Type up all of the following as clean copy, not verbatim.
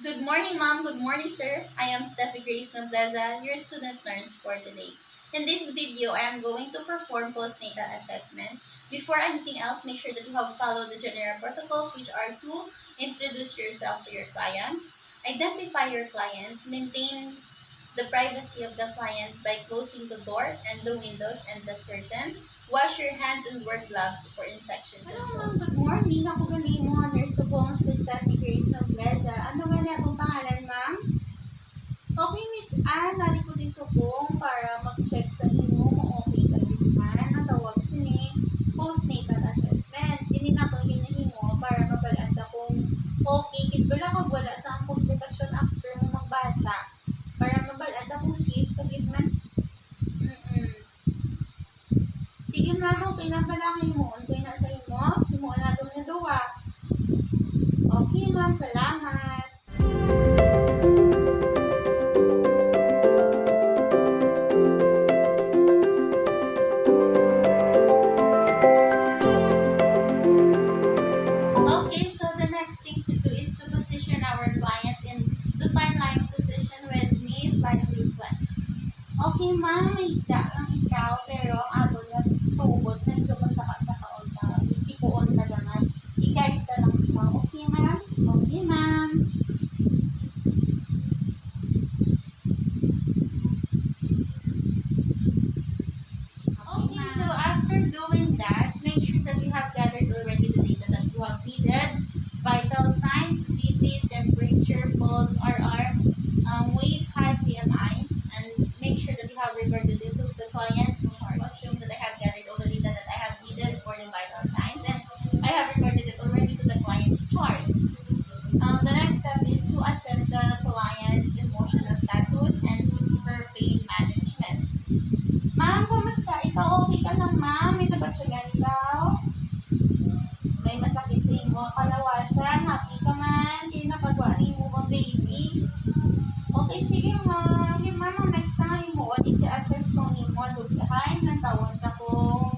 Good morning, ma'am. Good morning, sir. I am Steffi Grace Nobleza, your student nurse for today. In this video, I am going to perform postnatal assessment. Before anything else, make sure that you have followed the general protocols, which are to introduce yourself to your client, identify your client, maintain the privacy of the client by closing the door and the windows and the curtain. Wash your hands and wear gloves for infection control. Hello, ma'am. Good morning. Ako gali mo, nurse subong sa Steffi Grace Nobleza. Ano gali akong pangalan, ma'am? Okay, Miss Anne, nari ko di subong para mag-check sa inyo kung okay ka din man. Ang tawag sini postnatal assessment. Dili na ko hinahimo para mabalanta kung okay kit bala kag wala sa ang komplikasyon after mo magbata. Para mabalanta kung safe ka gid man. Sige ma'am, okay lang pala kayo mo. Okay na sa imo. Himuon na doon na duwa. Okay ma'am, salamat. Okay, so the next thing to do is to position our client in supine lying position with knees slightly flexed. Okay ma'am, may higda lang ikaw, pero ang ato na tubod na sumasaka sa kaunta. Ikuon na naman. I-guide ka lang ikaw. Okay ma'am? Okay ma'am. Okay, so after doing that, make sure that you have gathered already the data that you have needed. Vital signs, BP, temperature, pulse, RR, weight, height, BMI, and make sure that you have recorded it to the client's chart. Assume that I have gathered all the data that I have needed for the vital signs, and I have recorded it already to the client's chart. The next step is to assess the client's emotional status and her pain management. Ma'am, kumusta? Ikaw okay ka lang, ma'am? May nabatsagan ikaw? May masakit sa imo ang kalawasan? Happy ka man? Hindi napagawa ni mo bang baby? Okay, sige ma'am. Sige ma'am, ang next time mo, isi-assess kong imo, luglahan ng tawon ka kung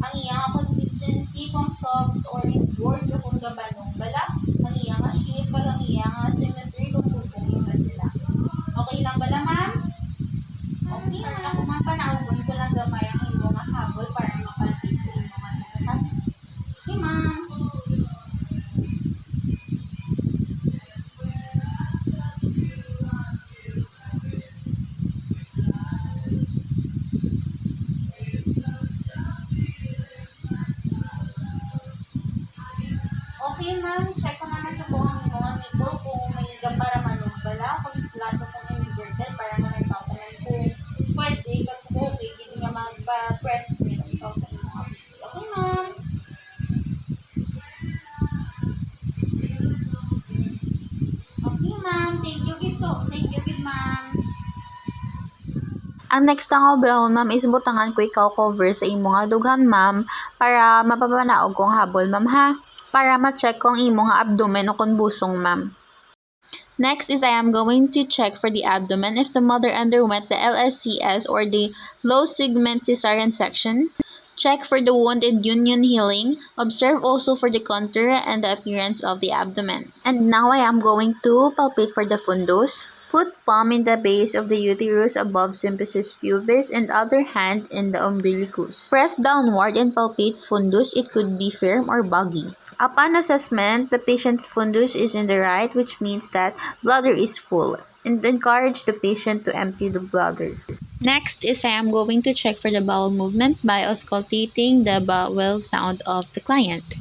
ang iyang consistency, kung soft or endured, o kung gabanong bala, ang iyang shape, ang iyang symmetry, kung bubungin na sila. Okay lang bala ma'am? Okay, ako man panaugon ko lang gamay ang iyong mga habol para makalpit ko yung mga nagatan. Okay ma'am. Okay ma'am, check ko naman sa buong mga nito kung may nagam para manong bala, kung plato kong inverted para managpapalay kung pwede ka kung okay, hindi nga magpa-press nito ikaw sa mga baby. Okay ma'am. Okay ma'am, thank you gid ma'am. Ang next nga brown ma'am is butangan ko ikaw cover sa imo nga dughan ma'am para mapapanaog kong habol ma'am ha. Para ma-check kung imo nga abdomen o kung busong ma'am. Next is I am going to check for the abdomen if the mother underwent the LSCS or the low segment cesarean section. Check for the wound and union healing. Observe also for the contour and the appearance of the abdomen. And now I am going to palpate for the fundus. Put palm in the base of the uterus above symphysis pubis and other hand in the umbilicus. Press downward and palpate fundus. It could be firm or boggy. Upon assessment, the patient fundus is in the right, which means that bladder is full, and encourage the patient to empty the bladder. Next is I am going to check for the bowel movement by auscultating the bowel sound of the client.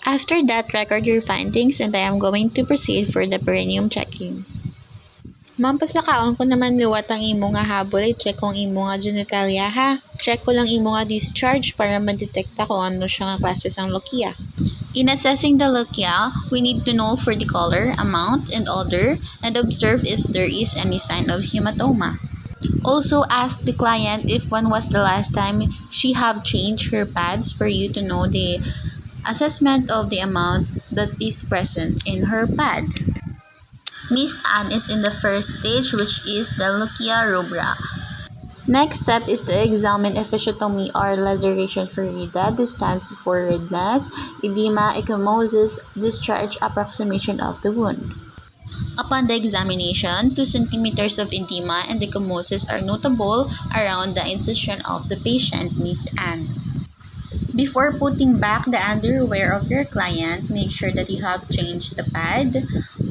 After that, record your findings and I am going to proceed for the perineum checking. Ma'am, pasakaon ko naman liwat ang imo nga habol ay check kung imo nga genitalia ha. Check ko lang imo nga discharge para ma-detekta kung ano siya nga klase sang lokia. In assessing the lokia, we need to know for the color, amount, and odor, and observe if there is any sign of hematoma. Also ask the client if when was the last time she have changed her pads for you to know the assessment of the amount that is present in her pad. Miss Anne is in the first stage, which is the Lucia rubra. Next step is to examine episiotomy or laceration for rida. This stands for redness, edema, ecchymosis, discharge, approximation of the wound. Upon the examination, 2 centimeters of edema and ecchymosis are notable around the incision of the patient, Miss Anne. Before putting back the underwear of your client, make sure that you have changed the pad.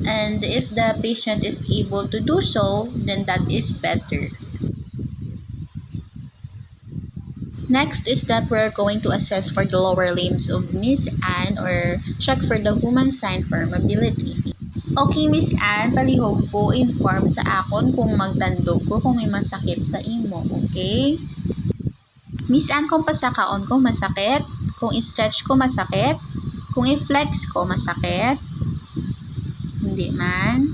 And if the patient is able to do so, then that is better. Next is that we're going to assess for the lower limbs of Miss Anne or check for the human sign for mobility. Okay, Miss Anne, palihog po inform sa akon kung magtandog ko kung may masakit sa imo, okay? Miss Anne, kung pasakaon ko masakit, kung i-stretch ko masakit, kung i-flex ko masakit, hindi man.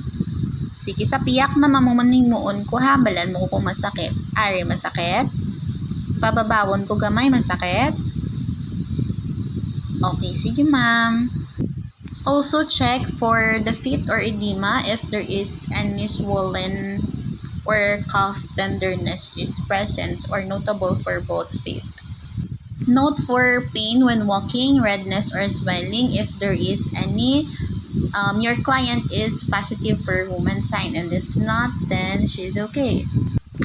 Sige, sa piyak na mamumaning muon ko ha, balan mo ko kung masakit. Ari, masakit? Pababawon ko gamay, masakit? Okay, sige ma'am. Also check for the feet or edema if there is any swollen or calf tenderness is present or notable for both feet. Note for pain when walking, redness or swelling if there is any. Your client is positive for woman sign, and if not, then she's okay.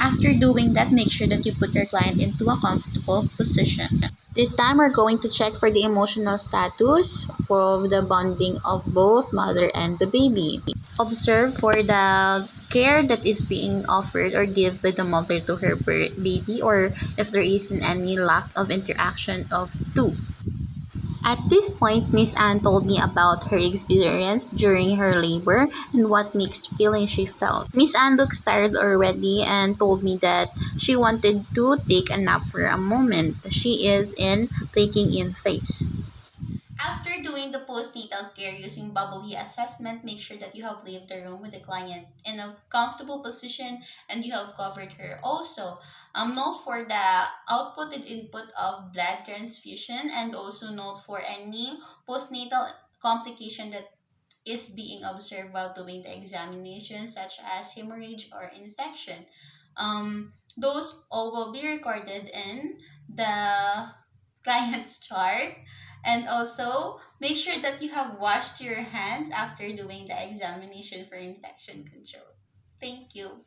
After doing that, make sure that you put your client into a comfortable position. This time, we're going to check for the emotional status of the bonding of both mother and the baby. Observe for the care that is being offered or give by the mother to her baby, or if there is any lack of interaction of two. At this point, Miss Anne told me about her experience during her labor and what mixed feelings she felt. Miss Anne looks tired already and told me that she wanted to take a nap for a moment. She is in taking in phase. After doing the postnatal care using bubble heat assessment, make sure that you have left the room with the client in a comfortable position and you have covered her. Also, note for the output and input of blood transfusion, and also note for any postnatal complication that is being observed while doing the examination, such as hemorrhage or infection. Those all will be recorded in the client's chart. And also, make sure that you have washed your hands after doing the examination for infection control. Thank you.